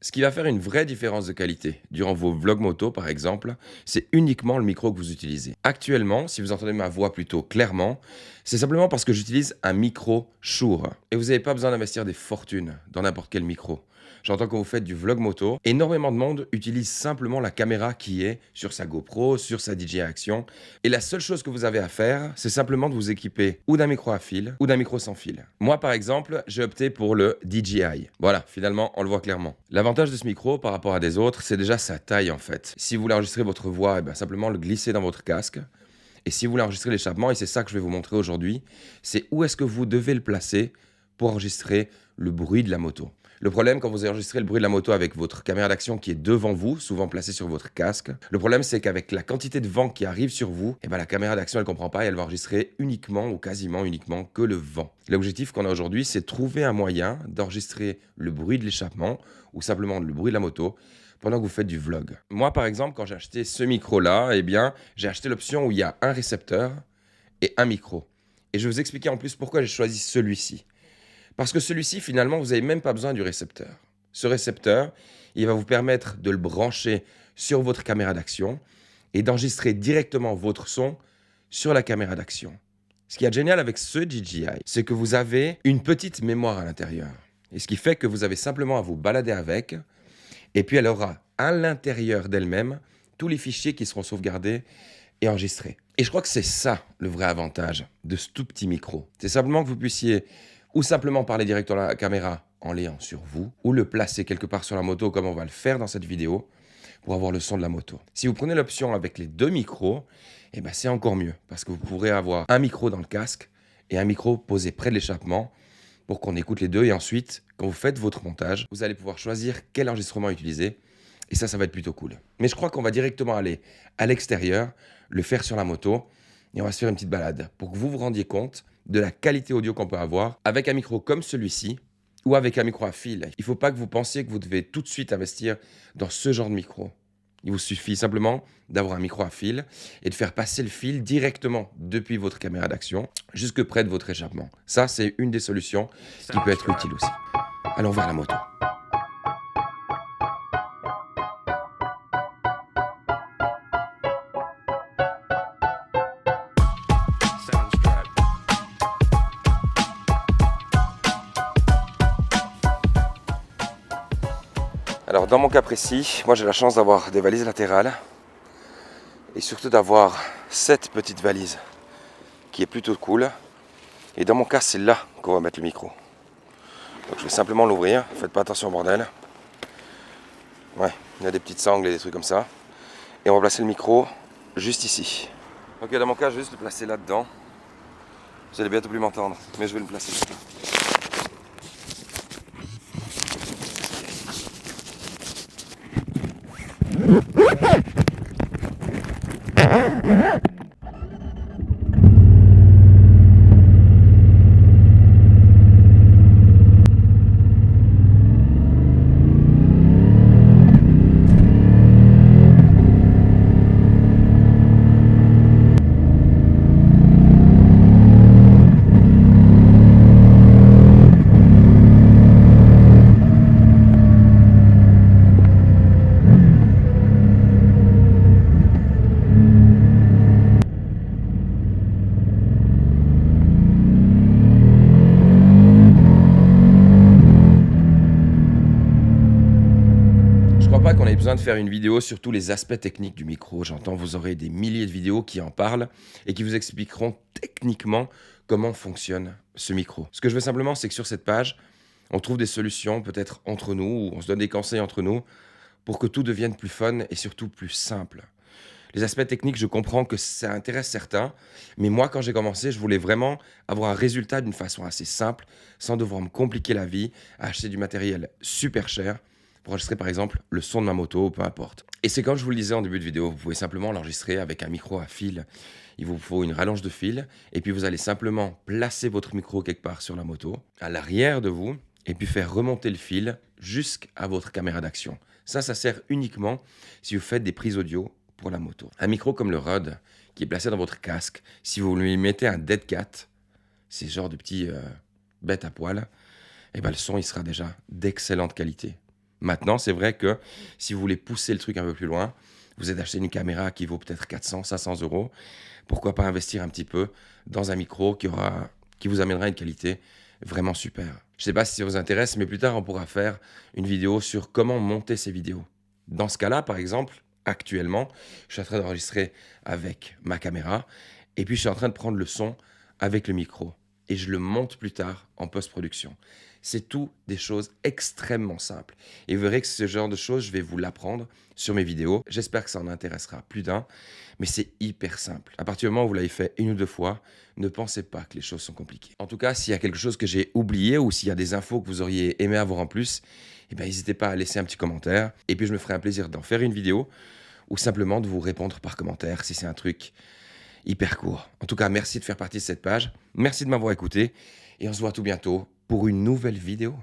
Ce qui va faire une vraie différence de qualité durant vos vlogs moto, par exemple, c'est uniquement le micro que vous utilisez. Actuellement, si vous entendez ma voix plutôt clairement, c'est simplement parce que j'utilise un micro Shure. Et vous n'avez pas besoin d'investir des fortunes dans n'importe quel micro. J'entends quand vous faites du vlog moto, énormément de monde utilise simplement la caméra qui est sur sa GoPro, sur sa DJI Action. Et la seule chose que vous avez à faire, c'est simplement de vous équiper ou d'un micro à fil ou d'un micro sans fil. Moi, par exemple, j'ai opté pour le DJI. Voilà, finalement, on le voit clairement. L'avantage de ce micro par rapport à des autres, c'est déjà sa taille en fait. Si vous voulez enregistrer votre voix, simplement le glisser dans votre casque. Et si vous voulez enregistrer l'échappement, et c'est ça que je vais vous montrer aujourd'hui, c'est où est-ce que vous devez le placer pour enregistrer le bruit de la moto. Le problème, quand vous enregistrez le bruit de la moto avec votre caméra d'action qui est devant vous, souvent placée sur votre casque, le problème, c'est qu'avec la quantité de vent qui arrive sur vous, la caméra d'action, elle ne comprend pas et elle va enregistrer uniquement ou quasiment uniquement que le vent. L'objectif qu'on a aujourd'hui, c'est trouver un moyen d'enregistrer le bruit de l'échappement ou simplement le bruit de la moto pendant que vous faites du vlog. Moi, par exemple, quand j'ai acheté ce micro-là, j'ai acheté l'option où il y a un récepteur et un micro. Et je vais vous expliquer en plus pourquoi j'ai choisi celui-ci. Parce que celui-ci, finalement, vous n'avez même pas besoin du récepteur. Ce récepteur, il va vous permettre de le brancher sur votre caméra d'action et d'enregistrer directement votre son sur la caméra d'action. Ce qui est génial avec ce DJI, c'est que vous avez une petite mémoire à l'intérieur. Et ce qui fait que vous avez simplement à vous balader avec, et puis elle aura à l'intérieur d'elle-même tous les fichiers qui seront sauvegardés et enregistrés. Et je crois que c'est ça le vrai avantage de ce tout petit micro. C'est simplement que vous puissiez ou simplement parler directement à la caméra en l'ayant sur vous, ou le placer quelque part sur la moto comme on va le faire dans cette vidéo pour avoir le son de la moto. Si vous prenez l'option avec les deux micros, c'est encore mieux parce que vous pourrez avoir un micro dans le casque et un micro posé près de l'échappement pour qu'on écoute les deux. Et ensuite, quand vous faites votre montage, vous allez pouvoir choisir quel enregistrement utiliser. Et ça va être plutôt cool. Mais je crois qu'on va directement aller à l'extérieur, le faire sur la moto et on va se faire une petite balade pour que vous vous rendiez compte de la qualité audio qu'on peut avoir avec un micro comme celui-ci ou avec un micro à fil. Il ne faut pas que vous pensiez que vous devez tout de suite investir dans ce genre de micro. Il vous suffit simplement d'avoir un micro à fil et de faire passer le fil directement depuis votre caméra d'action jusque près de votre échappement. Ça, c'est une des solutions qui peut être utile aussi. Allons voir la moto. Alors dans mon cas précis, moi j'ai la chance d'avoir des valises latérales et surtout d'avoir cette petite valise qui est plutôt cool. Et dans mon cas, c'est là qu'on va mettre le micro. Donc je vais simplement l'ouvrir, faites pas attention au bordel. Ouais, il y a des petites sangles et des trucs comme ça. Et on va placer le micro juste ici. Ok, dans mon cas, je vais juste le placer là-dedans. Vous allez bientôt plus m'entendre, mais je vais le placer là. Qu'on ait besoin de faire une vidéo sur tous les aspects techniques du micro. J'entends, vous aurez des milliers de vidéos qui en parlent et qui vous expliqueront techniquement comment fonctionne ce micro. Ce que je veux simplement, c'est que sur cette page, on trouve des solutions peut-être entre nous, ou on se donne des conseils entre nous pour que tout devienne plus fun et surtout plus simple. Les aspects techniques, je comprends que ça intéresse certains, mais moi, quand j'ai commencé, je voulais vraiment avoir un résultat d'une façon assez simple, sans devoir me compliquer la vie, à acheter du matériel super cher, pour enregistrer par exemple le son de ma moto, peu importe. Et c'est comme je vous le disais en début de vidéo, vous pouvez simplement l'enregistrer avec un micro à fil. Il vous faut une rallonge de fil et puis vous allez simplement placer votre micro quelque part sur la moto, à l'arrière de vous, et puis faire remonter le fil jusqu'à votre caméra d'action. Ça sert uniquement si vous faites des prises audio pour la moto. Un micro comme le Rode, qui est placé dans votre casque, si vous lui mettez un Dead Cat, c'est genre de petit bête à poil, le son il sera déjà d'excellente qualité. Maintenant, c'est vrai que si vous voulez pousser le truc un peu plus loin, vous êtes acheté une caméra qui vaut peut-être 400, 500 €. Pourquoi pas investir un petit peu dans un micro qui vous amènera une qualité vraiment super. Je sais pas si ça vous intéresse, mais plus tard, on pourra faire une vidéo sur comment monter ces vidéos. Dans ce cas-là, par exemple, actuellement, je suis en train d'enregistrer avec ma caméra et puis je suis en train de prendre le son avec le micro et je le monte plus tard en post-production. C'est tout des choses extrêmement simples et vous verrez que ce genre de choses, je vais vous l'apprendre sur mes vidéos. J'espère que ça en intéressera plus d'un, mais c'est hyper simple. À partir du moment où vous l'avez fait une ou deux fois, ne pensez pas que les choses sont compliquées. En tout cas, s'il y a quelque chose que j'ai oublié ou s'il y a des infos que vous auriez aimé avoir en plus, eh ben, n'hésitez pas à laisser un petit commentaire et puis je me ferai un plaisir d'en faire une vidéo ou simplement de vous répondre par commentaire si c'est un truc hyper court. En tout cas, merci de faire partie de cette page, merci de m'avoir écouté et on se voit tout bientôt pour une nouvelle vidéo.